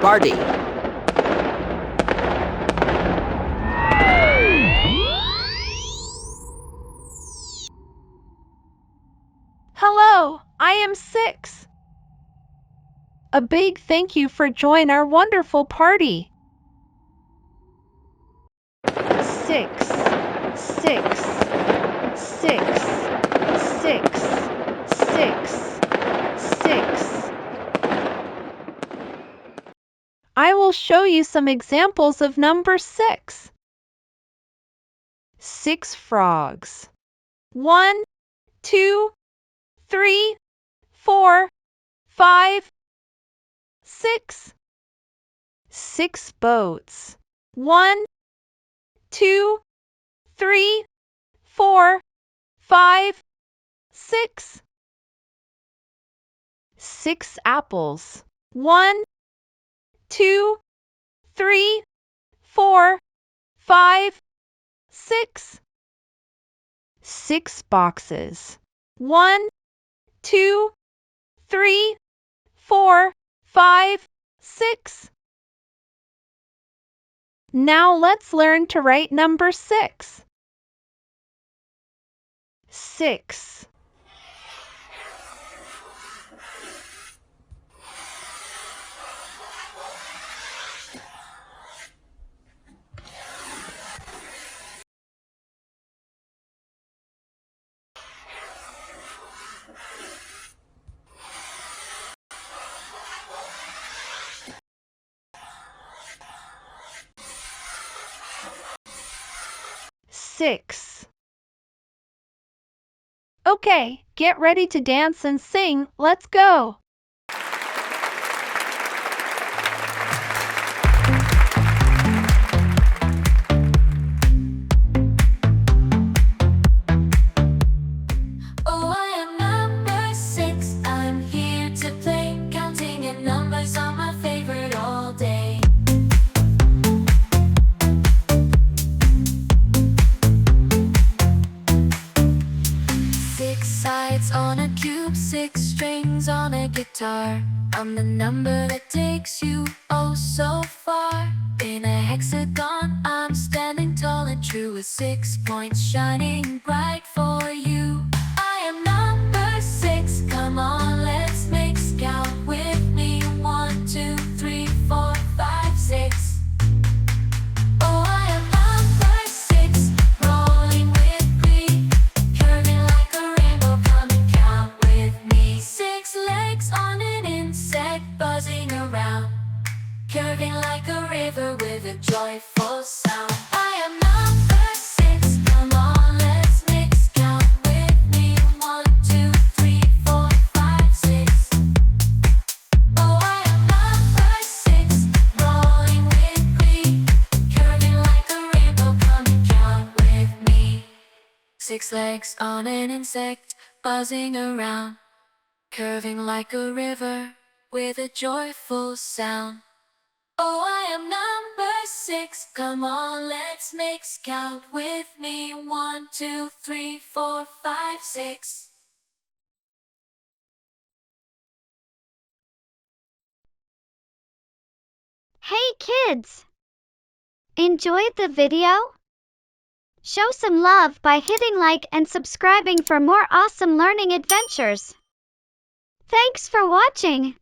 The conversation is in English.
party. Hello, I am 6. A big thank you for joining our wonderful party. 6, 6, 6, 6, 6, 6. I will show you some examples of number 6. 6 frogs. 1, 2, 3, 4, 5, 6. 6 boats. 1, 2, 3, 4, 5, 6. 6 apples. 1, 2, 3, 4, 5, 6. 6 boxes. 1, 2, 3, 4, 5, 6. Now let's learn to write number 6. 6. 6. Okay, get ready to dance and sing. Let's go. Oh, I am number 6. I'm here to play, counting in numbers are my favorite all day. Six sides on a cube, 6 strings on a guitar. I'm the number that takes you oh so far. In a hexagon, I'm standing tall and true, with 6 points shining bright for you. I am number 6. Come on, let's make scout with me. 1, 2, 3, 4, 5, 6. Oh, I am number 6, rolling with glee, curving like a rainbow. Come and count with me. 6 legs on an insect, buzzing around, curving like a river with a joyful sound. I am number 6. Come on, let's make scout with me. 1, 2, 3, 4, 5, 6. Oh, I am number 6, rolling with glee, curving like a rainbow. Come and count with me. 6 legs on an insect, buzzing around, curving like a river with a joyful sound. Oh, I am number 6. Come on, let's make scout with me. 1, 2, 3, 4, 5, 6. Hey kids! Enjoyed the video? Show some love by hitting like and subscribing for more awesome learning adventures. Thanks for watching!